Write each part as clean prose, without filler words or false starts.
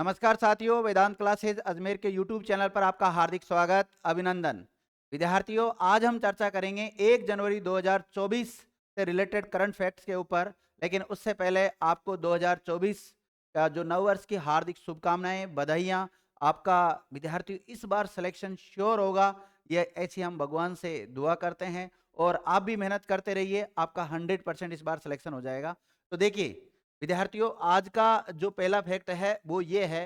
नमस्कार साथियों, वेदांत क्लासेज अजमेर के यूट्यूब चैनल पर आपका हार्दिक स्वागत, अभिनंदन। विद्यार्थियों, आज हम चर्चा करेंगे 1 जनवरी 2024 से रिलेटेड करंट फैक्ट्स के ऊपर। लेकिन उससे पहले आपको 2024 का जो नववर्ष की हार्दिक शुभकामनाएं, बधाइयाँ। आपका विद्यार्थियों इस बार सिलेक्शन श्योर होगा, ये ऐसी हम भगवान से दुआ करते हैं। और आप भी मेहनत करते रहिए, आपका 100% इस बार सिलेक्शन हो जाएगा। तो देखिए विद्यार्थियों, आज का जो पहला फैक्ट है वो ये है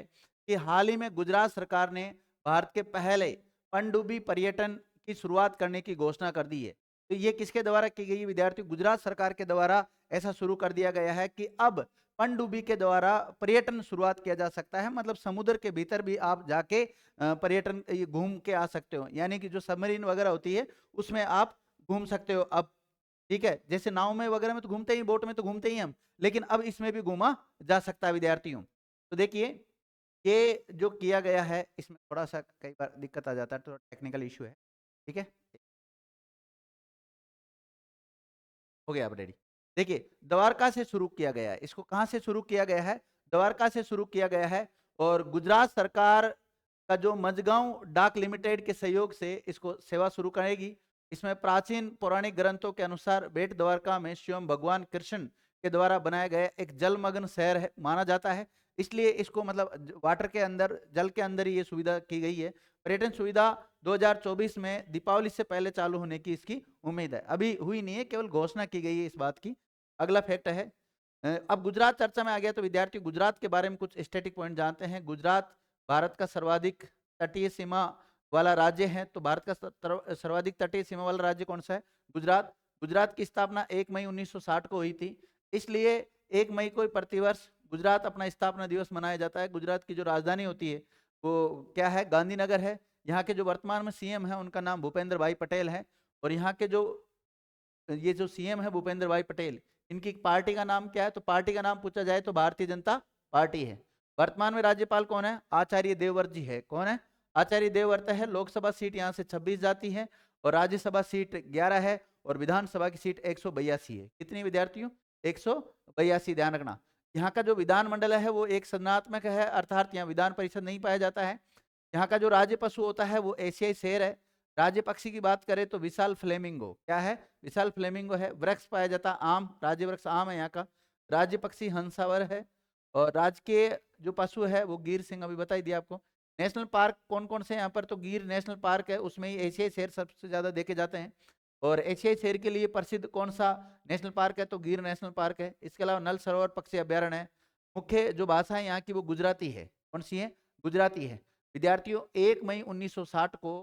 कि हाल ही में गुजरात सरकार ने भारत के पहले पनडुब्बी पर्यटन की शुरुआत करने की घोषणा कर दी है। तो ये किसके द्वारा की गई है विद्यार्थियों? गुजरात सरकार के द्वारा ऐसा शुरू कर दिया गया है कि अब पनडुब्बी के द्वारा पर्यटन शुरुआत किया जा सकता है। मतलब समुद्र के भीतर भी आप जाके पर्यटन घूम के आ सकते हो, यानी कि जो सबमरीन वगैरह होती है उसमें आप घूम सकते हो अब। ठीक है, जैसे नाव में वगैरह में तो घूमते ही, बोट में तो घूमते ही हम, लेकिन अब इसमें भी घूमा जा सकता है विद्यार्थियों। तो देखिए ये जो किया गया है इसमें थोड़ा सा कई बार दिक्कत आ जाता है, तो टेक्निकल इशू है। ठीक है, हो गया अब रेडी। देखिए द्वारका से शुरू किया गया है, इसको कहाँ से शुरू किया गया है? द्वारका से शुरू किया गया है। और गुजरात सरकार का जो मजगांव डाक लिमिटेड के सहयोग से इसको सेवा शुरू करेगी। इसमें प्राचीन पौराणिक ग्रंथों के अनुसार बेट द्वारका में स्वयं भगवान कृष्ण के द्वारा बनाया गया एक जलमग्न शहर है माना जाता है। इसलिए इसको मतलब वाटर के अंदर, जल के अंदर ही ये सुविधा की गई है। पर्यटन सुविधा 2024 में दीपावली से पहले चालू होने की इसकी उम्मीद है। अभी हुई नहीं है, केवल घोषणा की गई है इस बात की। अगला फैक्ट है, अब गुजरात चर्चा में आ गया तो विद्यार्थी गुजरात के बारे में कुछ स्टैटिक पॉइंट जानते हैं। गुजरात भारत का सर्वाधिक तटीय सीमा वाला राज्य है। तो भारत का सर्वाधिक तटीय सीमा वाला राज्य कौन सा है? गुजरात। गुजरात की स्थापना 1 मई 1960 को हुई थी। इसलिए 1 मई को प्रतिवर्ष गुजरात अपना स्थापना दिवस मनाया जाता है। गुजरात की जो राजधानी होती है वो क्या है? गांधीनगर है। यहाँ के जो वर्तमान में सीएम है उनका नाम भूपेंद्र भाई पटेल है। और यहाँ के जो ये जो सीएम है भूपेंद्र भाई पटेल, इनकी पार्टी का नाम क्या है? तो पार्टी का नाम पूछा जाए तो भारतीय जनता पार्टी है। वर्तमान में राज्यपाल कौन है? आचार्य देवव्रत जी है। कौन है? आचार्य देवव्रत है। लोकसभा सीट यहाँ से 26 जाती है और राज्यसभा सीट 11 है और विधानसभा की सीट 182 है। कितनी विद्यार्थियों? 182। ध्यान रखना, यहाँ का जो विधानमंडल है वो एक संज्ञात्मक है, अर्थात यहाँ विधान परिषद नहीं पाया जाता है। यहाँ का जो राज्य पशु होता है वो एशियाई शेर है। राज्य पक्षी की बात करें तो विशाल फ्लेमिंगो, क्या है? विशाल फ्लेमिंगो है। वृक्ष पाया जाता आम, राज्य वृक्ष आम है यहाँ का। राज्य पक्षी हंसावर है। और राज्य के जो पशु है वो गिर सिंह, अभी बता ही दिया आपको। नेशनल पार्क कौन कौन से यहाँ पर? तो गिर नेशनल पार्क है, उसमें ही एशियाई शेर सबसे ज्यादा देखे जाते हैं। और एशियाई शेर के लिए प्रसिद्ध कौन सा नेशनल पार्क है? तो गिर नेशनल पार्क है। इसके अलावा नल सरोवर पक्षी अभ्यारण्य है। मुख्य जो भाषा है यहाँ की वो गुजराती है। कौन सी है? गुजराती है। विद्यार्थियों 1 मई 1960 को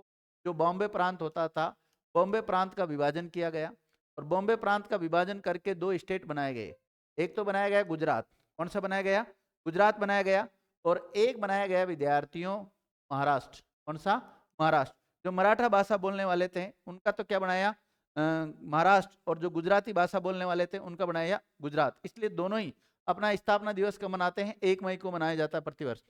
जो बॉम्बे प्रांत होता था, बॉम्बे प्रांत का विभाजन किया गया। और बॉम्बे प्रांत का विभाजन करके 2 स्टेट बनाए गए। एक तो बनाया गया गुजरात। कौन सा बनाया गया? गुजरात बनाया गया। और एक बनाया गया विद्यार्थियों महाराष्ट्र। कौन सा? महाराष्ट्र। जो मराठा भाषा बोलने वाले थे उनका तो क्या बनाया? महाराष्ट्र। और जो गुजराती भाषा बोलने वाले थे उनका बनाया गुजरात। इसलिए दोनों ही अपना स्थापना दिवस कब मनाते हैं? 1 मई को मनाया जाता है प्रतिवर्ष।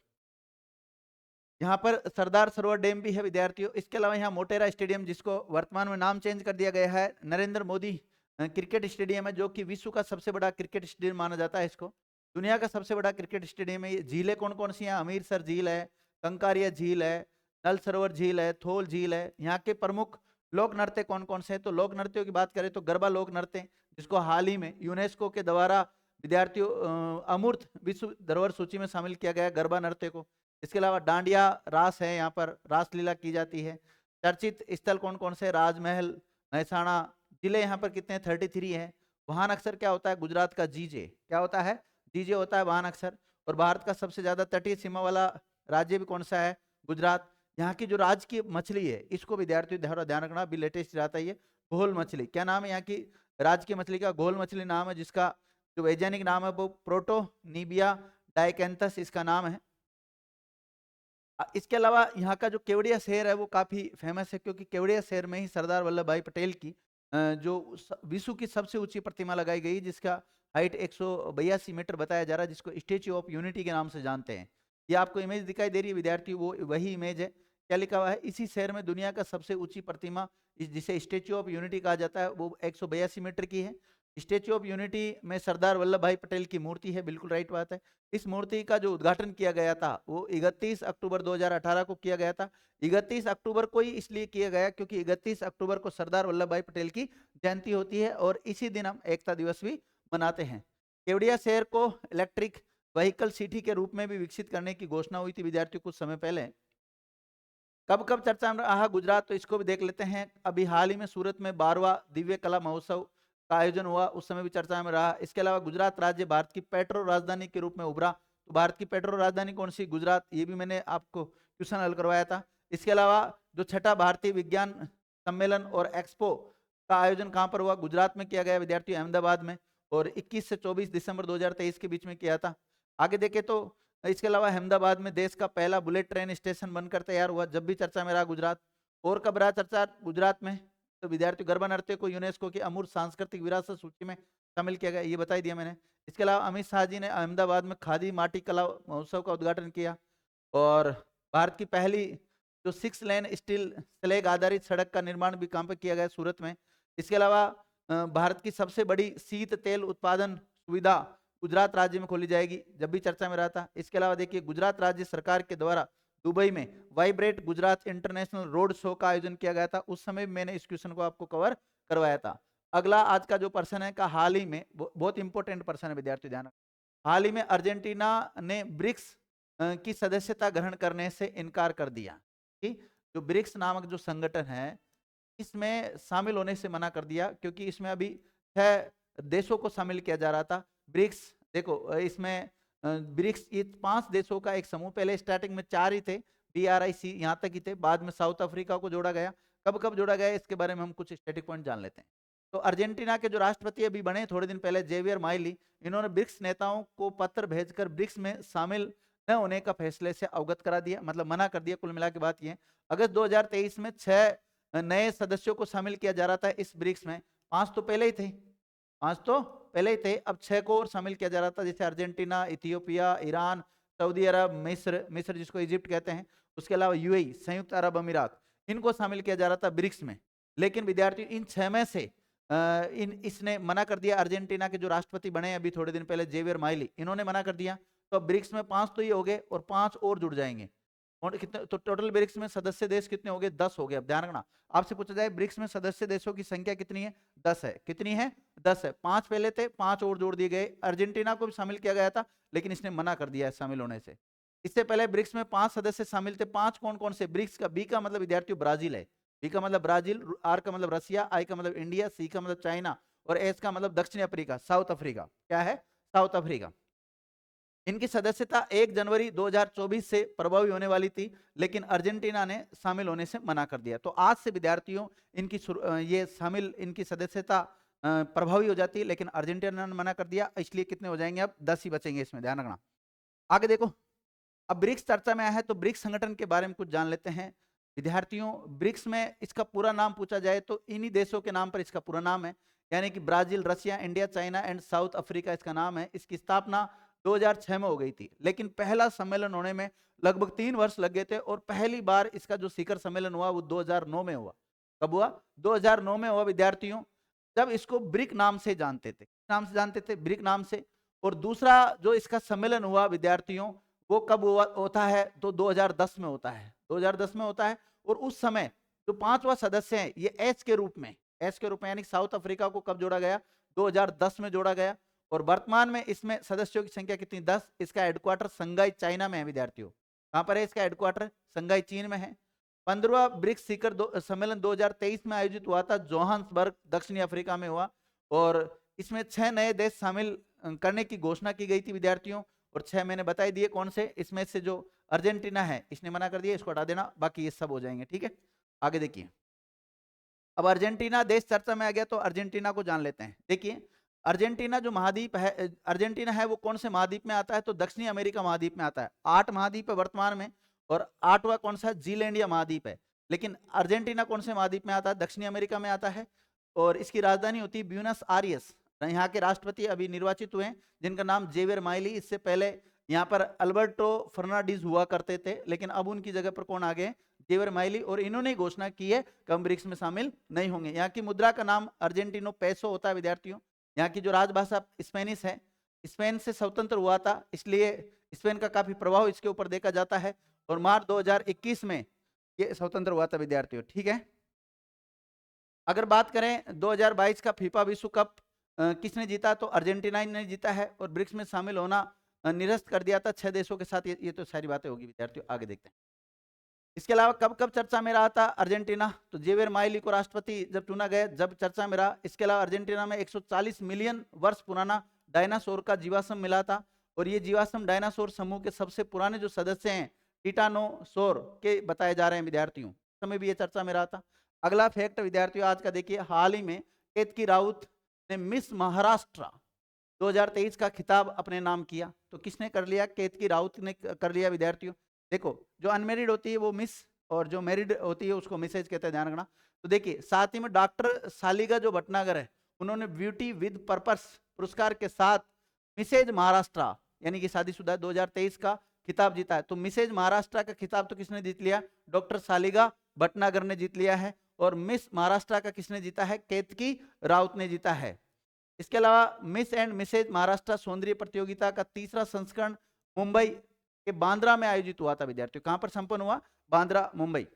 यहाँ पर सरदार सरोवर डैम भी है विद्यार्थियों। इसके अलावा यहाँ मोटेरा स्टेडियम, जिसको वर्तमान में नाम चेंज कर दिया गया है, नरेंद्र मोदी क्रिकेट स्टेडियम है, जो कि विश्व का सबसे बड़ा क्रिकेट स्टेडियम माना जाता है इसको। दुनिया का सबसे बड़ा क्रिकेट स्टेडियम है ये। झीलें कौन कौन सी हैं? हमीरसर झील है, कंकारिया झील है, नल सरोवर झील है, थोल झील है। यहाँ के प्रमुख लोक नृत्य कौन कौन से हैं? तो लोक नृत्यों की बात करें तो गरबा लोक नृत्य, जिसको हाल ही में यूनेस्को के द्वारा विद्यार्थियों अमूर्त विश्व धरोहर सूची में शामिल किया गया गरबा नृत्य को। इसके अलावा डांडिया रास है, यहाँ पर रासलीला की जाती है। चर्चित स्थल कौन कौन से? राजमहल, महसाणा। जिले यहाँ पर कितने? 33 है। वाहन अक्षर क्या होता है? गुजरात का जीजे। क्या होता है? जीजे होता है वाहन अक्षर। और भारत का सबसे ज्यादा तटीय सीमा वाला राज्य भी कौन सा है? गुजरात। यहाँ की जो राज्य की मछली है, इसको विद्यार्थियों थोड़ा ध्यान रखना, अभी लेटेस्ट आता है ये घोल मछली। क्या नाम है यहाँ की राज्य की मछली का? घोल मछली नाम है, जिसका जो वैज्ञानिक नाम है वो प्रोटोनीबिया डाइकेंथस इसका नाम है। इसके अलावा यहाँ का जो केवड़िया शहर है वो काफी फेमस है, क्योंकि केवड़िया शहर में ही सरदार वल्लभ भाई पटेल की जो विश्व की सबसे ऊंची प्रतिमा लगाई गई, जिसका हाइट 182 मीटर बताया जा रहा है, जिसको स्टेच्यू ऑफ यूनिटी के नाम से जानते हैं। ये आपको इमेज दिखाई दे रही है विद्यार्थी, वो वही इमेज है। क्या लिखा हुआ है? इसी शहर में दुनिया का सबसे ऊंची प्रतिमा जिसे स्टेच्यू ऑफ यूनिटी कहा जाता है वो 182 मीटर की है। स्टेच्यू ऑफ यूनिटी में सरदार वल्लभ भाई पटेल की मूर्ति है, बिल्कुल राइट बात है। इस मूर्ति का जो उद्घाटन किया गया था वो 31 अक्टूबर 2018 को किया गया था। 31 अक्टूबर को ही इसलिए किया गया क्योंकि 31 अक्टूबर को सरदार वल्लभ भाई पटेल की जयंती होती है और इसी दिन हम एकता दिवस भी मनाते हैं। केवड़िया शहर को इलेक्ट्रिक व्हीकल सिटी के रूप में भी विकसित करने की घोषणा हुई थी विद्यार्थियों कुछ समय पहले। कब कब चर्चा में रहा गुजरात, तो इसको भी देख लेते हैं। अभी हाल ही में सूरत में 12वां दिव्य कला महोत्सव का आयोजन हुआ, उस समय भी चर्चा में रहा। इसके अलावा गुजरात राज्य भारत की पेट्रो राजधानी के रूप में उभरा, तो भारत की पेट्रो राजधानी कौन सी? गुजरात। ये भी मैंने आपको क्वेश्चन हल करवाया था। इसके अलावा जो छठा भारतीय विज्ञान सम्मेलन और एक्सपो का आयोजन कहाँ पर हुआ? गुजरात में किया गया विद्यार्थियों, अहमदाबाद में, और 21 से 24 दिसंबर 2023 के बीच में किया था। आगे देखें तो इसके अलावा अहमदाबाद में देश का पहला बुलेट ट्रेन स्टेशन बनकर तैयार हुआ, जब भी चर्चा में रहा गुजरात। और कब रहा चर्चा गुजरात में? तो विद्यार्थी गरबा नृत्य को यूनेस्को की अमूर्त सांस्कृतिक विरासत सूची में शामिल किया गया, ये बता ही दिया मैंने। इसके अलावा अमित शाह जी ने अहमदाबाद में खादी माटी कला महोत्सव का उद्घाटन किया। और भारत की पहली जो 6 लेन स्टील स्लैग आधारित सड़क का निर्माण भी कहाँ पर किया गया? सूरत में। इसके अलावा भारत की सबसे बड़ी शीत तेल उत्पादन सुविधा गुजरात राज्य में खोली जाएगी, जब भी चर्चा में रहा था। इसके अलावा देखिए गुजरात राज्य सरकार के द्वारा दुबई में vibrate Gujarat international road show का आयोजन किया गया था, उस समय मैंने इस क्वेश्चन को आपको कवर करवाया था। अगला आज का जो पर्सन है का हाल ही में बहुत इंपॉर्टेंट पर्सन है विद्यार्थी, ध्यान। हाल ही में अर्जेंटीना ने ब्रिक्स की सदस्यता ग्रहण करने से इनकार कर दिया कि जो ब्रिक्स नामक जो संगठन है इसमें शामिल होने से मना कर दिया, क्योंकि इसमें अभी 6 देशों को शामिल किया जा रहा था। ब्रिक्स देखो इसमें ब्रिक्स ये 5 देशों का एक समूह, पहले स्टार्टिंग में 4 ही थे, BRIC यहाँ तक ही थे, बाद में साउथ अफ्रीका को जोड़ा गया। कब कब जोड़ा गया इसके बारे में हम कुछ स्टैटिक पॉइंट जान लेते हैं। तो अर्जेंटीना के जो राष्ट्रपति अभी बने थोड़े दिन पहले, जेवियर माइली, इन्होंने ब्रिक्स नेताओं को पत्र भेजकर ब्रिक्स में शामिल न होने का फैसले से अवगत करा दिया, मतलब मना कर दिया। कुल मिला के बात यह, अगस्त 2023 में 6 नए सदस्यों को शामिल किया जा रहा था इस ब्रिक्स में। 5 तो पहले ही थे, 5 तो पहले ही थे, अब 6 को और शामिल किया जा रहा था, जैसे अर्जेंटीना, इथियोपिया, ईरान, सऊदी अरब, मिस्र जिसको इजिप्ट कहते हैं, उसके अलावा यूएई, संयुक्त अरब अमीरात, इनको शामिल किया जा रहा था ब्रिक्स में। लेकिन विद्यार्थी इन 6 में से इसने मना कर दिया। अर्जेंटीना के जो राष्ट्रपति बने अभी थोड़े दिन पहले, जेवियर माइली, इन्होंने मना कर दिया। तो ब्रिक्स में 5 तो ये हो गए और 5 और जुड़ जाएंगे। और कितने, तो टोटल ब्रिक्स में सदस्य देश कितने हो गए? 10 हो गए। अब ध्यान रखना, आपसे पूछा जाए ब्रिक्स में सदस्य देशों की संख्या कितनी है? 10 है। कितनी है? 10 है। 5 पहले थे, 5 और जोड़ दिए गए। अर्जेंटीना को भी शामिल किया गया था, लेकिन इसने मना कर दिया है शामिल होने से। इससे पहले ब्रिक्स में 5 सदस्य शामिल थे। 5 कौन कौन से? ब्रिक्स का बी का मतलब विद्यार्थियों ब्राजील है, बी का मतलब ब्राजील, आर का मतलब रसिया, आई का मतलब इंडिया, सी का मतलब चाइना, और एस का मतलब दक्षिण अफ्रीका, साउथ अफ्रीका। क्या है? South Africa. इनकी सदस्यता 1 जनवरी 2024 से प्रभावी होने वाली थी, लेकिन अर्जेंटीना ने शामिल होने से मना कर दिया। तो आज से विद्यार्थियों इनकी ये शामिल इनकी सदस्यता प्रभावी हो जाती है, लेकिन अर्जेंटीना ने मना कर दिया, इसलिए कितने हो जाएंगे? अब 10 ही बचेंगे, इसमें ध्यान रखना। आगे देखो, अब ब्रिक्स चर्चा में आया है तो ब्रिक्स संगठन के बारे में कुछ जान लेते हैं विद्यार्थियों। ब्रिक्स में इसका पूरा नाम पूछा जाए तो इन्हीं देशों के नाम पर इसका पूरा नाम है, यानी कि Brazil, Russia, India, China and South Africa इसका नाम है। इसकी स्थापना 2006 में हो गई थी, लेकिन पहला सम्मेलन होने में लगभग 3 वर्ष लग गए थे, और पहली बार इसका जो शिखर सम्मेलन हुआ वो 2009 में हुआ। कब हुआ? 2009 में हुआ विद्यार्थियों, जब इसको ब्रिक नाम से जानते थे। नाम से जानते थे? ब्रिक नाम से। और दूसरा जो इसका सम्मेलन हुआ विद्यार्थियों, वो कब हुआ होता है? तो 2010 में होता है, 2010 में होता है। और उस समय जो 5वां सदस्य है ये एस के रूप में, एस के रूप में, यानी साउथ अफ्रीका को कब जोड़ा गया? 2010 में जोड़ा गया। और वर्तमान में इसमें सदस्यों की संख्या कितनी? 10। इसका हेडक्वार्टर संघाई चाइना में है विद्यार्थियों। कहां पर है इसका हेडक्वार्टर? संघाई चीन में है। 15वां ब्रिक्स शिखर सम्मेलन 2023 में आयोजित हुआ था, जोहान्सबर्ग दक्षिणी अफ्रीका में हुआ, और इसमें 6 नए देश शामिल करने की घोषणा की गई थी विद्यार्थियों। और 6 मैंने बता दिए कौन से। इसमें से जो अर्जेंटीना है इसने मना कर दिया, इसको हटा देना, बाकी ये सब हो जाएंगे। ठीक है, आगे देखिए। अब अर्जेंटीना देश चर्चा में आ गया, तो अर्जेंटीना को जान लेते हैं। देखिए अर्जेंटीना जो महाद्वीप है, अर्जेंटीना है वो कौन से महाद्वीप में आता है? तो दक्षिणी अमेरिका महाद्वीप में आता है। 8 महाद्वीप है वर्तमान में, और 8वां कौन सा है? जीलैंडिया महाद्वीप है। लेकिन अर्जेंटीना कौन से महाद्वीप में आता है? दक्षिणी अमेरिका में आता है। और इसकी राजधानी होती है ब्यूनस आयर्स। यहाँ के राष्ट्रपति अभी निर्वाचित हुए हैं, जिनका नाम जेवियर माइली। इससे पहले यहाँ पर अल्बर्टो फर्नांडीज हुआ करते थे, लेकिन अब उनकी जगह पर कौन आ गए? Javier Milei. और इन्होंने घोषणा की है कि हम ब्रिक्स में शामिल नहीं होंगे। यहाँ की मुद्रा का नाम अर्जेंटिनो पैसो होता है विद्यार्थियों। यहाँ की जो राजभाषा स्पेनिश है, स्पेन से स्वतंत्र हुआ था, इसलिए स्पेन का काफी प्रभाव इसके ऊपर देखा जाता है। और मार्च 2021 में ये स्वतंत्र हुआ था विद्यार्थियों, ठीक है। अगर बात करें 2022 का फीफा विश्व कप किसने जीता, तो अर्जेंटीना ने जीता है। और ब्रिक्स में शामिल होना निरस्त कर दिया था 6 देशों के साथ। ये तो सारी बातें होगी विद्यार्थियों, आगे देखते हैं। इसके अलावा कब कब चर्चा में रहा था अर्जेंटीना, तो जेवियर माइली को राष्ट्रपति जब चुना गया जब चर्चा में रहा। इसके अलावा अर्जेंटीना में 140 मिलियन वर्ष पुराना डायनासोर का जीवाश्म मिला था, और ये जीवाश्म डायनासोर समूह के सबसे पुराने जो सदस्य हैं टिटानोसोर के बताए जा रहे हैं विद्यार्थियों, समय भी ये चर्चा में रहा था। अगला फैक्ट विद्यार्थियों आज का देखिए, हाल ही में केतकी राउत ने मिस महाराष्ट्र 2023 का खिताब अपने नाम किया। तो किसने कर लिया, केतकी राउत ने कर लिया विद्यार्थियों। देखो जो अनमेरिड होती है वो मिस, और जो मैरिड होती है उसको मिसेज कहते हैं, ध्यान रखना। तो देखिए साथ ही में डॉक्टर सालिगा जो भटनागर है, उन्होंने ब्यूटी विद पर्पस पुरस्कार के साथ मिसेज महाराष्ट्र यानी कि शादीशुदा 2023 का खिताब जीता है। तो मिसेज महाराष्ट्र का खिताब तो किसने जीत लिया, डॉक्टर सालिगा भटनागर ने जीत लिया है। और मिस महाराष्ट्र का किसने जीता है, केतकी राउत ने जीता है। इसके अलावा मिस एंड मिसेज महाराष्ट्र सौंदर्य प्रतियोगिता का तीसरा संस्करण मुंबई के बांद्रा में आयोजित हुआ था विद्यार्थियों। कहां पर संपन्न हुआ, बांद्रा मुंबई।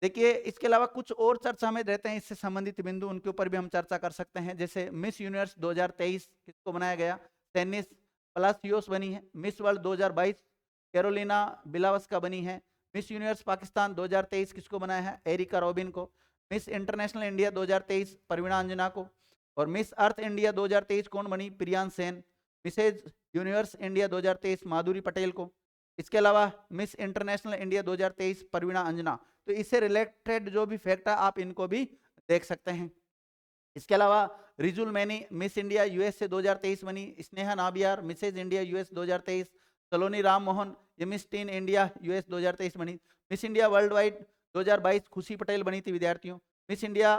देखिए इसके अलावा कुछ और चर्चा में रहते हैं इससे संबंधित बिंदु, उनके ऊपर भी हम चर्चा कर सकते हैं। जैसे मिस यूनिवर्स 2023 किसको बनाया गया, टेनिस पलासियोस बनी है। मिस वर्ल्ड 2022 कैरोलिना बिलावस्का बनी है। मिस यूनिवर्स पाकिस्तान 2023 किसको बनाया है, एरिका रॉबिन को। Miss International India 2023 Praveena Anjana को। और मिस अर्थ इंडिया 2023 कौन बनी, Priyan Sen. Mrs Universe India 2023 Madhuri Patel को। इसके अलावा Miss International India 2023 Praveena Anjana. तो इससे रिलेटेड जो भी फैक्ट है आप इनको भी देख सकते हैं। इसके अलावा Rijul Maini miss India USA 2023 बनी। Sneha Nabiar Mrs India US 2023। Saloni Ram Mohan ये मिस टीन इंडिया यूएस 2023 बनी। मिस इंडिया वर्ल्ड वाइड 2022 खुशी पटेल बनी थी विद्यार्थियों। मिस इंडिया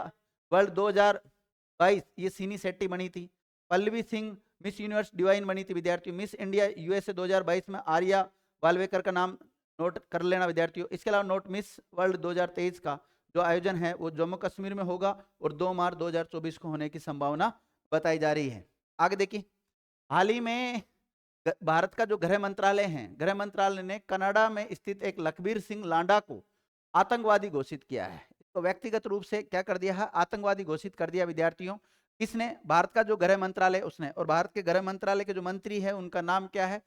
वर्ल्ड 2022 ये सीनी शेट्टी बनी थी। Pallavi Singh miss universe divine बनी थी विद्यार्थियों। मिस इंडिया यूएसए 2022 में आर्या वालवेकर का नाम नोट कर लेना विद्यार्थियों। इसके अलावा नोट मिस वर्ल्ड 2023 का जो आयोजन है वो जम्मू कश्मीर में होगा और 2 मार्च 2024 को होने की संभावना बताई जा रही है। आगे देखिए, हाल ही में भारत का जो गृह मंत्रालय है, गृह मंत्रालय ने कनाडा में स्थित एक लखबीर सिंह लांडा को आतंकवादी घोषित किया है। इसको व्यक्तिगत रूप से क्या कर दिया है, आतंकवादी घोषित कर दिया विद्यार्थियों। किसने, भारत का जो गृह मंत्रालय उसने। और भारत के गृह मंत्रालय के जो मंत्री है उनका नाम क्या है,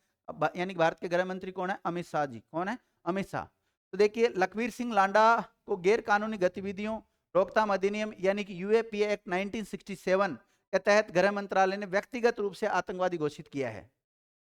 यानी भारत के गृह मंत्री कौन है, अमित शाह जी। कौन है, अमित शाह। तो देखिए लखबीर सिंह लांडा को गैर कानूनी गतिविधियों रोकथाम अधिनियम यानी कि यूएपीए एक्ट 1967 के तहत गृह मंत्रालय ने व्यक्तिगत रूप से आतंकवादी घोषित किया है।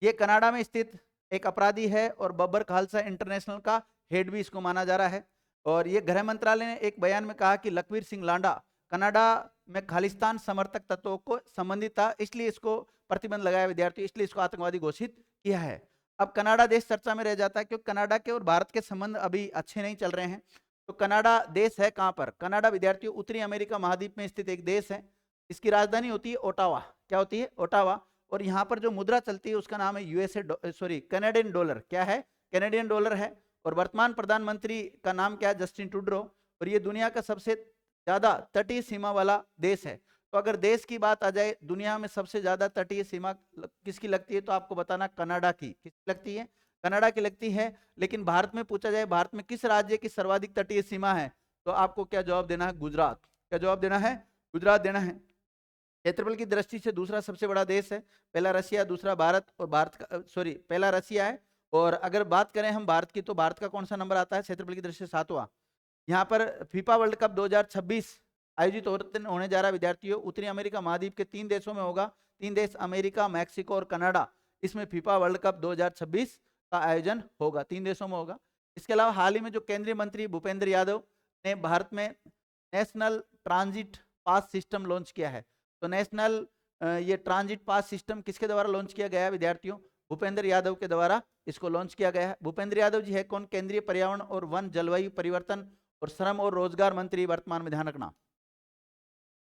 ये कनाडा में स्थित एक अपराधी है और बब्बर खालसा इंटरनेशनल का हेड भी इसको माना जा रहा है। और ये गृह मंत्रालय ने एक बयान में कहा कि लखबीर सिंह लांडा कनाडा में खालिस्तान समर्थक तत्वों को संबंधित था, इसलिए इसको प्रतिबंध लगाया विद्यार्थी, इसलिए इसको आतंकवादी घोषित किया है। अब कनाडा देश चर्चा में रह जाता है क्योंकि कनाडा के और भारत के संबंध अभी अच्छे नहीं चल रहे हैं। तो कनाडा देश है कहाँ पर, कनाडा विद्यार्थियों उत्तरी अमेरिका महाद्वीप में स्थित एक देश है। इसकी राजधानी होती है ओटावा। क्या होती है, ओटावा। और यहाँ पर जो मुद्रा चलती है उसका नाम है कैनेडियन डॉलर। क्या है, कैनेडियन डॉलर है। और वर्तमान प्रधानमंत्री का नाम क्या है, जस्टिन ट्रूडो। और ये दुनिया का सबसे ज्यादा तटीय सीमा वाला देश है। तो अगर देश की बात आ जाए दुनिया में सबसे ज्यादा तटीय सीमा किसकी लगती है, तो आपको बताना कनाडा की। किसकी लगती है, कनाडा की लगती है। लेकिन भारत में पूछा जाए भारत में किस राज्य की सर्वाधिक तटीय सीमा है, तो आपको क्या जवाब देना है, गुजरात। क्या जवाब देना है, गुजरात देना है। क्षेत्रफल की दृष्टि से दूसरा सबसे बड़ा देश है, पहला रशिया, दूसरा भारत। और भारत का पहला रशिया है। और अगर बात करें हम भारत की, तो भारत का कौन सा नंबर आता है क्षेत्रफल की दृष्टि से, 7वां। यहाँ पर फीफा वर्ल्ड कप 2026 आयोजित होने जा रहा है विद्यार्थियों। उत्तरी अमेरिका महाद्वीप के 3 देशों में होगा। 3 देश अमेरिका, मैक्सिको और कनाडा। इसमें फीफा वर्ल्ड कप 2026 का आयोजन होगा, 3 देशों में होगा। इसके अलावा हाल ही में जो केंद्रीय मंत्री भूपेंद्र यादव ने भारत में national transit pass system launch किया है। तो नेशनल ये ट्रांजिट पास सिस्टम किसके द्वारा लॉन्च किया गया है विद्यार्थियों, भूपेंद्र यादव के द्वारा इसको लॉन्च किया गया है। भूपेंद्र यादव जी है कौन, केंद्रीय पर्यावरण और वन, जलवायु परिवर्तन और श्रम और रोजगार मंत्री वर्तमान में, ध्यान रखना।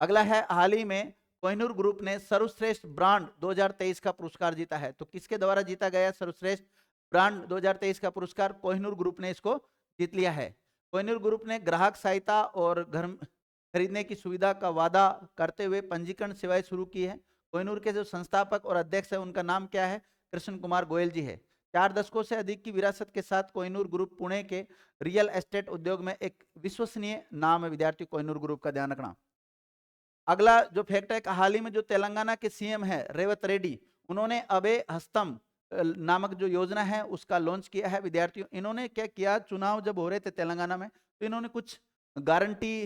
अगला है, हाल ही में कोहिनूर ग्रुप ने सर्वश्रेष्ठ ब्रांड 2023 का पुरस्कार जीता है। तो किसके द्वारा जीता गया सर्वश्रेष्ठ ब्रांड 2023 का पुरस्कार, कोहिनूर ग्रुप ने इसको जीत लिया है। कोहिनूर ग्रुप ने ग्राहक सहायता और घर खरीदने की सुविधा का वादा करते हुए पंजीकरण सेवाएं शुरू की है। कोहिनूर के जो संस्थापक और अध्यक्ष है उनका नाम क्या है? कृष्ण कुमार गोयल जी है। 4 दशकों से अधिक की विरासत के साथ कोहिनूर ग्रुप पुणे के रियल एस्टेट उद्योग में एक विश्वसनीय नाम है विद्यार्थी, कोहिनूर ग्रुप का ध्यान रखना। अगला जो फैक्ट है, हाल ही में जो तेलंगाना के सीएम है रेवत रेड्डी, उन्होंने अबे हस्तम नामक जो योजना है उसका लॉन्च किया है विद्यार्थियों। इन्होंने क्या किया, चुनाव जब हो रहे थे तेलंगाना में तो इन्होंने कुछ गारंटी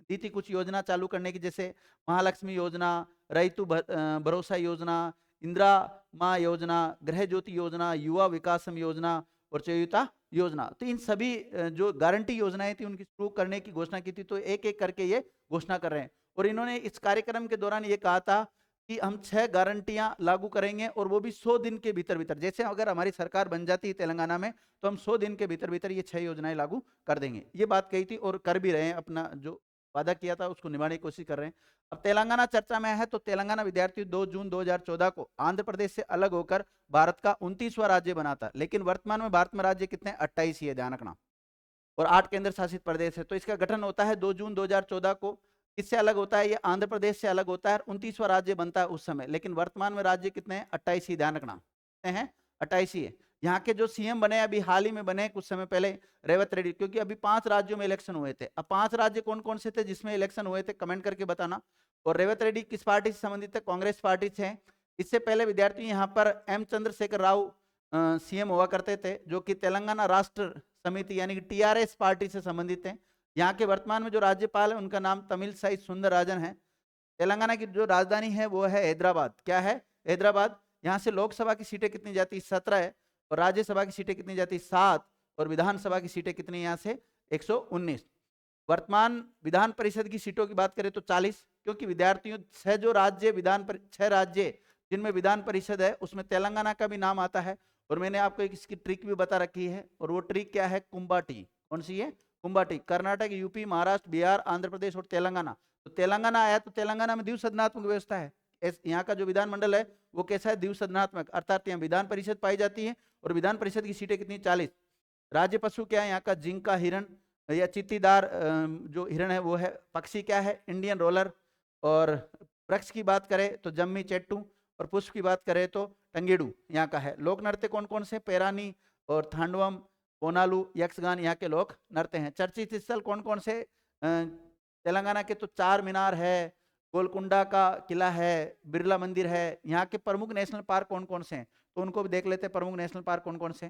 दी थी, कुछ योजना चालू करने की, जैसे महालक्ष्मी योजना, रैतु भरोसा योजना, इंदिरा माँ योजना, गृह ज्योति योजना, युवा विकासम योजना और चयुता योजना। तो इन सभी जो गारंटी योजनाएं थी उनकी शुरू करने की घोषणा की थी। तो एक एक करके ये घोषणा कर रहे हैं। और इन्होंने इस कार्यक्रम के दौरान ये कहा था कि हम 6 गारंटियां लागू करेंगे और वो भी 100 दिन के भीतर भीतर। जैसे अगर हमारी सरकार बन जाती है तेलंगाना में तो हम 100 दिन के भीतर भीतर ये 6 योजनाएं लागू कर देंगे। ये बात कही थी और कर भी रहे हैं, अपना जो वादा किया था उसको निभाने की कोशिश कर रहे हैं। अब तेलंगाना चर्चा में है तो तेलंगाना विद्यार्थी 2 जून 2014 को आंध्र प्रदेश से अलग होकर भारत का 29वां राज्य बना था। लेकिन वर्तमान में भारत में राज्य कितने? 28 ही है, ध्यान रखना। और 8 केंद्र शासित प्रदेश है। तो इसका गठन होता है 2 जून 2014 को। किससे अलग होता है? ये आंध्र प्रदेश से अलग होता है, 29वां राज्य बनता है उस समय। लेकिन वर्तमान में राज्य कितने हैं? 28 ही, ध्यान रखना। कितने हैं? 28 ही है। यहाँ के जो सीएम बने अभी हाल ही में बने कुछ समय पहले, रेवत रेड्डी, क्योंकि अभी 5 राज्यों में इलेक्शन हुए थे। अब 5 राज्य कौन कौन से थे जिसमें इलेक्शन हुए थे, कमेंट करके बताना। और रेवत रेड्डी किस पार्टी से संबंधित है? कांग्रेस पार्टी से। इससे पहले विद्यार्थी यहाँ पर एम चंद्रशेखर राव सीएम हुआ करते थे, जो कि तेलंगाना राष्ट्र समिति यानी कि टीआरएस पार्टी से संबंधित है। यहाँ के वर्तमान में जो राज्यपाल है उनका नाम तमिलसाई सुंदरराजन है। तेलंगाना की जो राजधानी है वो है हैदराबाद। क्या है? हैदराबाद। यहाँ से लोकसभा की सीटें कितनी जाती? 17 है। और राज्यसभा की सीटें कितनी जाती? 7। और विधानसभा की सीटें कितनी यहाँ से? 119। वर्तमान विधान परिषद की सीटों की बात करें तो 40, क्योंकि विद्यार्थियों 6 जो राज्य 6 राज्य जिनमें विधान परिषद है उसमें तेलंगाना का भी नाम आता है। और मैंने आपको एक इसकी ट्रिक भी बता रखी है, और वो ट्रिक क्या है? कुंबाटी। कौन सी है? कुंबाटी। कर्नाटक, यूपी, महाराष्ट्र, बिहार, आंध्र प्रदेश और तेलंगाना। तो तेलंगाना आया तो तेलंगाना में द्विसदनात्मक व्यवस्था है। यहाँ का जो विधानमंडल है वो कैसा है? द्विसदनात्मक, अर्थात यहाँ विधान परिषद पाई जाती है और विधान परिषद की सीटें कितनी? 40। राज्य पशु क्या है यहाँ का? जिंका हिरण या चित्तीदार जो हिरण है वो है। पक्षी क्या है? Indian roller. और वृक्ष की बात करें तो जम्मी चेट्टू, और पुष्प की बात करें तो टंगेडू यहाँ का है। लोक नृत्य कौन कौन से? पैरानी और थांडवम, कोनालू, यक्षगान यहाँ के लोक नृत्य हैं। चर्चित स्थल कौन कौन से तेलंगाना के? तो 4 मीनार है, गोलकुंडा का किला है, बिरला मंदिर है। यहाँ के प्रमुख नेशनल पार्क कौन कौन से हैं तो उनको भी देख लेते हैं, प्रमुख नेशनल पार्क कौन कौन से।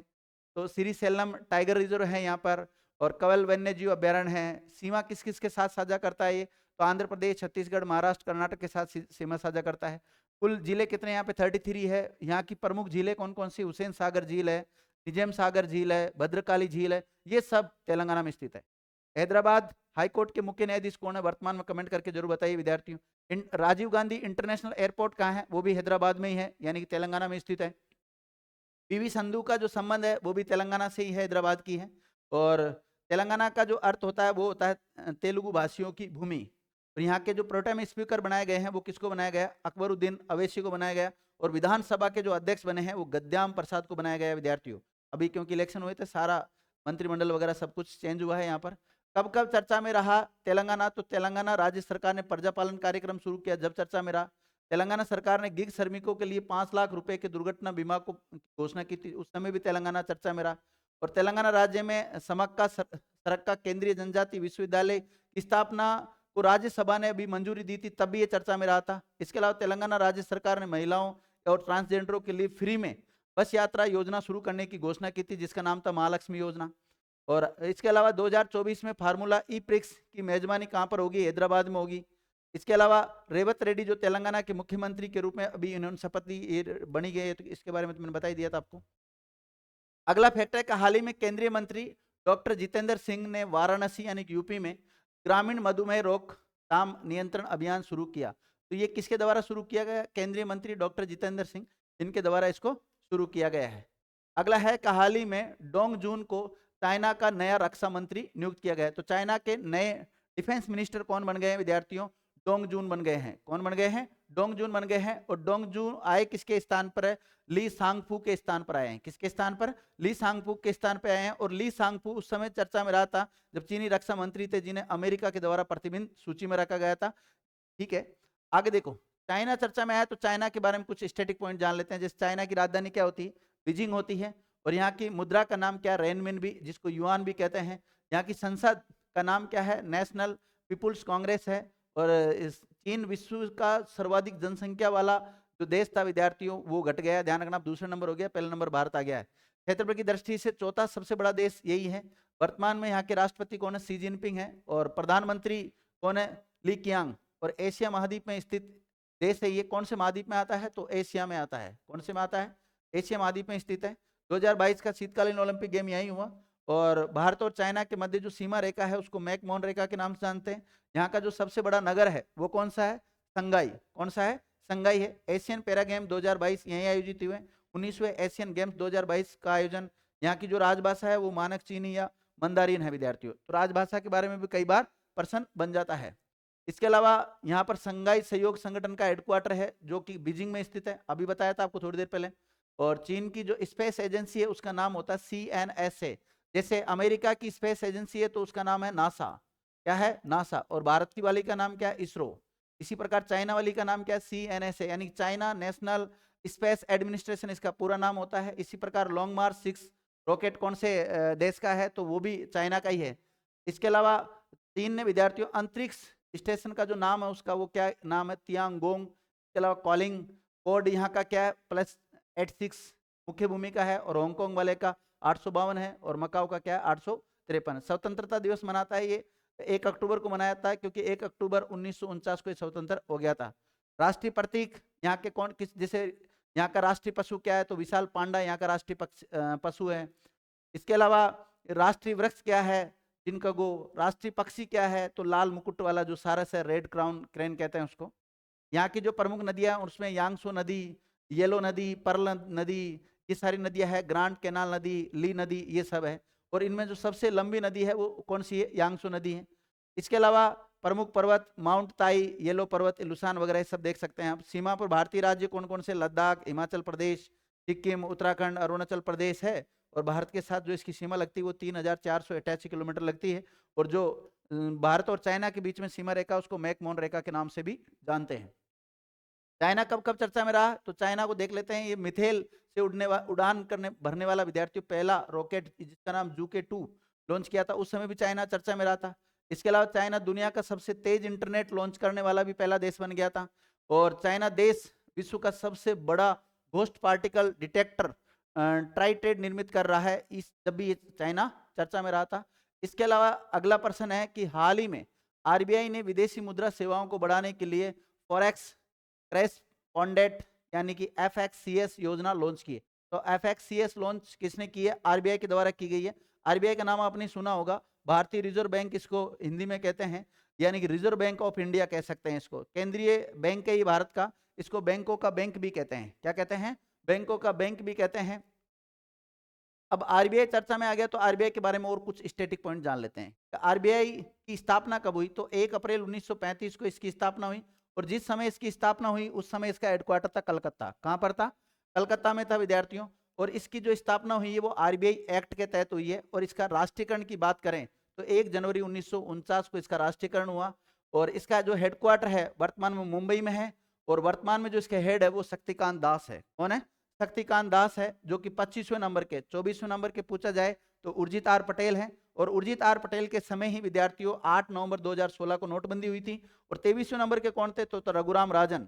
तो श्रीशैलम टाइगर रिजर्व है यहाँ पर, और कवल वन्य जीव अभ्यारण्य है। सीमा किस किस के साथ साझा करता है ये? तो आंध्र प्रदेश, छत्तीसगढ़, महाराष्ट्र, कर्नाटक के साथ सीमा साझा करता है। कुल जिले कितने यहाँ पे? 33 है। यहाँ की प्रमुख झीलें कौन कौन सी? हुसैन सागर झील है, निजाम सागर झील है, भद्रकाली झील है। ये सब तेलंगाना में स्थित है। हैदराबाद हाईकोर्ट के मुख्य न्यायाधीश कौन है वर्तमान में? कमेंट करके जरूर बताइए विद्यार्थियों। राजीव गांधी इंटरनेशनल एयरपोर्ट कहाँ है? वो भी हैदराबाद में ही है, यानी कि तेलंगाना में स्थित है। पीवी संधू का जो संबंध है वो भी तेलंगाना से ही है, हैदराबाद की है। और तेलंगाना का जो अर्थ होता है वो होता है तेलुगु भाषियों की भूमि। और यहाँ के जो प्रोटेम स्पीकर बनाए गए हैं वो किसको बनाया गया? अकबरुद्दीन अवैसी को बनाया गया। और विधानसभा के जो अध्यक्ष बने हैं वो गद्याम प्रसाद को बनाया गया विद्यार्थियों। अभी क्योंकि इलेक्शन हुए थे, सारा मंत्रिमंडल वगैरह सब कुछ चेंज हुआ है यहाँ पर। कब कब चर्चा में रहा तेलंगाना? तो तेलंगाना राज्य सरकार ने प्रजापालन कार्यक्रम शुरू किया जब चर्चा में रहा। तेलंगाना सरकार ने गिग श्रमिकों के लिए 5 लाख रुपए के दुर्घटना बीमा को घोषणा की थी, उस समय भी तेलंगाना चर्चा में रहा। और तेलंगाना राज्य में समक्का सरक्का केंद्रीय जनजाति विश्वविद्यालय की स्थापना को राज्यसभा ने अभी मंजूरी दी थी, तब भी ये चर्चा में रहा था। इसके अलावा तेलंगाना राज्य सरकार ने महिलाओं और ट्रांसजेंडरों के लिए फ्री में बस यात्रा योजना शुरू करने की घोषणा की थी, जिसका नाम था महालक्ष्मी योजना। और इसके अलावा 2024 में फार्मूला ई प्रिक्स की मेजबानी कहाँ पर होगी? हैदराबाद में होगी। इसके अलावा रेवत रेड्डी जो तेलंगाना के मुख्यमंत्री के रूप में अभी इन्होंने शपथ ली, बनी गई है, तो इसके बारे में तो मैंने बता ही दिया था आपको। अगला फैक्ट है कि हाल ही में केंद्रीय मंत्री डॉक्टर जितेंद्र सिंह ने वाराणसी यानी कि यूपी में ग्रामीण मधुमेह रोकथाम नियंत्रण अभियान शुरू किया। तो ये किसके द्वारा शुरू किया गया? केंद्रीय मंत्री डॉक्टर जितेंद्र सिंह, जिनके द्वारा इसको शुरू किया गया है। अगला है कि हाल ही में डोंग जून को चाइना का नया रक्षा मंत्री नियुक्त किया गया है। तो चाइना के नए डिफेंस मिनिस्टर कौन बन गए हैं विद्यार्थियों? डोंग जून बन गए हैं। कौन बन गए हैं? डोंग जून बन गए हैं। और डोंग जून आए किसके स्थान पर है? ली सांगफू के स्थान पर आए हैं। किसके स्थान पर? ली सांगफू के स्थान पर आए हैं। और ली सांगफू उस समय चर्चा में रहा था जब चीनी रक्षा मंत्री थे, जिन्हें अमेरिका के द्वारा प्रतिबंधित सूची में रखा गया था। ठीक है, आगे देखो। चाइना चर्चा में आया तो चाइना के बारे में कुछ स्टैटिक पॉइंट जान लेते हैं। जैसे चाइना की राजधानी क्या होती है? बीजिंग होती है। और यहाँ की मुद्रा का नाम क्या है? रेनमिन भी, जिसको युआन भी कहते हैं। यहाँ की संसद का नाम क्या है? नेशनल पीपुल्स कांग्रेस है। और चीन विश्व का सर्वाधिक जनसंख्या वाला जो देश था विद्यार्थियों, वो घट गया, ध्यान रखना। दूसरा नंबर हो गया, पहला नंबर भारत आ गया है। क्षेत्रफल की दृष्टि से चौथा सबसे बड़ा देश यही है। वर्तमान में यहाँ के राष्ट्रपति कौन है? शी जिनपिंग है। और प्रधानमंत्री कौन है? ली कियांग। और एशिया महाद्वीप में स्थित देश है ये। कौन से महाद्वीप में आता है? तो एशिया में आता है। कौन से में आता है? एशिया महाद्वीप में स्थित है। 2022 का शीतकालीन ओलंपिक गेम यही हुआ। और भारत और चाइना के मध्य जो सीमा रेखा है उसको मैकमोहन रेखा के नाम से जानते हैं। यहाँ का जो सबसे बड़ा नगर है वो कौन सा है? संगाई। कौन सा है? संगाई है। एशियन पैरा गेम 2022 यहीं आयोजित हुए। 19वें एशियन गेम्स 2022 का आयोजन। यहाँ की जो राजभाषा है वो मानक चीनी या मंदारिन है विद्यार्थियों। तो राजभाषा के बारे में भी कई बार प्रश्न बन जाता है। इसके अलावा यहाँ पर संघाई सहयोग संगठन का हेडक्वार्टर है जो कि बीजिंग में स्थित है, अभी बताया था आपको थोड़ी देर पहले। और चीन की जो स्पेस एजेंसी है उसका नाम होता है CNSA। जैसे अमेरिका की स्पेस एजेंसी है तो उसका नाम है नासा। क्या है? नासा। और भारत की वाली का नाम क्या है? इसरो। इसी प्रकार चाइना वाली का नाम क्या है? CNSA, यानी चाइना नेशनल स्पेस एडमिनिस्ट्रेशन इसका पूरा नाम होता है। इसी प्रकार लॉन्ग मार्च 6 रॉकेट कौन से देश का है? तो वो भी चाइना का ही है। इसके अलावा चीन ने विद्यार्थियों अंतरिक्ष स्टेशन का जो नाम है उसका वो क्या नाम है? तियांगोंग। इसके अलावा कॉलिंग कोड यहाँ का क्या है? +86 मुख्य भूमिका है। और हांगकांग वाले का 852 है। और मकाओ का क्या है? 853। स्वतंत्रता दिवस मनाता है ये 1 अक्टूबर को मनाया जाता है, क्योंकि 1 अक्टूबर 1949 को स्वतंत्र हो गया था। राष्ट्रीय प्रतीक यहाँ के कौन किस, जैसे यहाँ का राष्ट्रीय पशु क्या है? तो विशाल पांडा यहाँ का राष्ट्रीय पशु है। इसके अलावा राष्ट्रीय वृक्ष क्या है? जिनका गो। राष्ट्रीय पक्षी क्या है? तो लाल मुकुट वाला जो सारस है, रेड क्राउन क्रेन कहते हैं उसको। यहाँ की जो प्रमुख नदियां उसमें यांगसो नदी, येलो नदी, पर्ल नदी, ये सारी नदियां हैं। ग्रांड कैनाल नदी, ली नदी, ये सब है। और इनमें जो सबसे लंबी नदी है वो कौन सी है? यांगसो नदी है। इसके अलावा प्रमुख पर्वत माउंट ताई, येलो पर्वत, इलुसान वगैरह सब देख सकते हैं आप। सीमा पर भारतीय राज्य कौन कौन से? लद्दाख, हिमाचल प्रदेश, सिक्किम, उत्तराखंड, अरुणाचल प्रदेश है। और भारत के साथ जो इसकी सीमा लगती है वो 3488 किलोमीटर लगती है। और जो भारत और चाइना के बीच में सीमा रेखा उसको मैकमोहन रेखा के नाम से भी जानते हैं। चाइना कब कब चर्चा में रहा? तो चाइना को देख लेते हैं। ये मिथेल से उड़ान करने भरने वाला विद्यार्थियों पहला रॉकेट जिसका नाम जूके 2 लॉन्च किया था, उस समय भी चाइना चर्चा में रहा था। इसके अलावा चाइना दुनिया का सबसे तेज इंटरनेट लॉन्च करने वाला भी पहला देश बन गया था। और चाइना देश विश्व का सबसे बड़ा घोस्ट पार्टिकल डिटेक्टर ट्राइटेड निर्मित कर रहा है, इस जब भी ये चाइना चर्चा में रहा था। इसके अलावा अगला प्रश्न है कि हाल ही में आरबीआई ने विदेशी मुद्रा सेवाओं को बढ़ाने के लिए फॉरेक्स करेस्पॉन्डेंट यानी कि FXCS योजना लॉन्च की है। तो FXCS लॉन्च किसने की है? आरबीआई के द्वारा की गई है। आरबीआई का नाम आपने सुना होगा, भारतीय रिजर्व बैंक इसको हिंदी में कहते हैं, यानी कि रिजर्व बैंक ऑफ इंडिया कह सकते हैं इसको। केंद्रीय बैंक है ये भारत का। इसको बैंकों का बैंक भी कहते हैं। क्या कहते हैं? बैंकों का बैंक भी कहते हैं। अब आरबीआई चर्चा में आ गया तो आरबीआई के बारे में और कुछ स्टैटिक पॉइंट जान लेते हैं। आरबीआई की स्थापना कब हुई? तो 1 अप्रैल 1935 को इसकी स्थापना हुई। और जिस समय इसकी स्थापना हुई उस समय इसका हेडक्वार्टर था कलकत्ता। कहाँ पर था? कलकत्ता में था विद्यार्थियों। और इसकी जो स्थापना हुई है वो आरबीआई एक्ट के तहत हुई है। और इसका राष्ट्रीयकरण की बात करें तो 1 जनवरी 1949 को इसका राष्ट्रीयकरण हुआ। और इसका जो हेडक्वार्टर है वर्तमान में मुंबई में है। और वर्तमान में जो इसके हेड है वो शक्तिकांत दास है। कौन है? शक्तिकांत दास है, जो कि 25वें नंबर के 24वें नंबर के पूछा जाए तो उर्जित आर पटेल है। और उर्जित आर पटेल के समय ही विद्यार्थियों 8 नवंबर 2016 को नोटबंदी हुई थी। और 23वें नंबर के कौन थे? तो रघुराम राजन।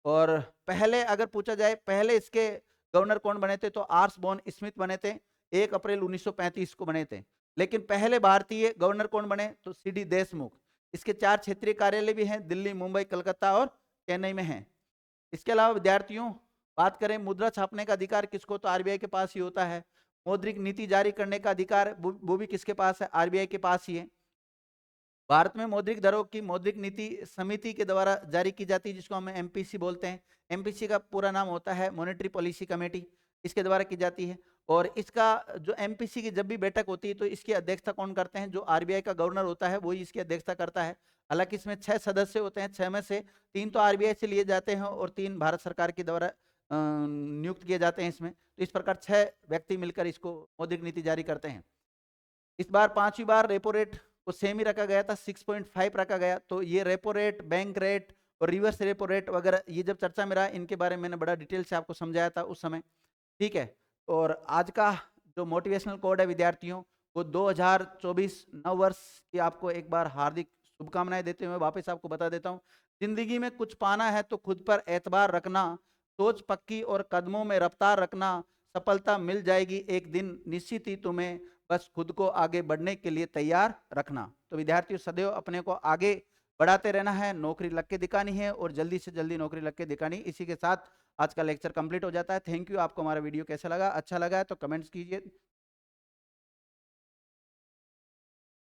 और पहले अगर पूछा जाए पहले इसके गवर्नर कौन बने थे? तो आर्स बॉन स्मिथ बने थे, 1 अप्रैल 1935 को बने थे। लेकिन पहले भारतीय गवर्नर कौन बने? तो CD देशमुख। इसके 4 क्षेत्रीय कार्यालय भी हैं, दिल्ली, मुंबई, कलकत्ता और चेन्नई में हैं। इसके अलावा विद्यार्थियों बात करें मुद्रा छापने का अधिकार किसको? तो आरबीआई के पास ही होता है। मौद्रिक नीति जारी करने का अधिकार वो भी किसके पास है? आरबीआई के पास ही है। भारत में मौद्रिक दरों की मौद्रिक नीति समिति के द्वारा जारी की जाती है, जिसको हम एमपीसी बोलते हैं। एमपीसी का पूरा नाम होता है मॉनेटरी पॉलिसी कमेटी, इसके द्वारा की जाती है। और इसका जो एमपीसी की जब भी बैठक होती है तो इसकी अध्यक्षता कौन करते हैं? जो आरबीआई का गवर्नर होता है वही इसकी अध्यक्षता करता है। हालांकि इसमें 6 सदस्य होते हैं, 6 में से 3 तो आरबीआई से लिए जाते हैं और 3 भारत सरकार के द्वारा नियुक्त किए जाते हैं इसमें। तो इस प्रकार 6 व्यक्ति मिलकर इसको मौद्रिक नीति जारी करते हैं। इस बार 5वीं बार रेपो रेट को सेम ही रखा गया था, 6.5 रखा गया। तो ये रेपो रेट, बैंक रेट और रिवर्स रेपो रेट वगैरह, ये जब चर्चा में रहा इनके बारे में मैंने बड़ा डिटेल से आपको समझाया था उस समय, ठीक है। और आज का जो मोटिवेशनल कोड है विद्यार्थियों, वो 2024 नव वर्ष की आपको एक बार हार्दिक शुभकामनाएं देते हुए वापस आपको बता देता हूँ। जिंदगी में कुछ पाना है तो खुद पर एतबार रखना, सोच पक्की और कदमों में रफ्तार रखना, सफलता मिल जाएगी एक दिन निश्चित ही तुम्हें, बस खुद को आगे बढ़ने के लिए तैयार रखना। तो विद्यार्थियों सदैव अपने को आगे बढ़ाते रहना है, नौकरी लग के दिखानी है और जल्दी से जल्दी नौकरी लग के दिखानी। इसी के साथ आज का लेक्चर कंप्लीट हो जाता है। Thank you. आपको हमारा वीडियो कैसा लगा? अच्छा लगा है तो कमेंट्स कीजिए।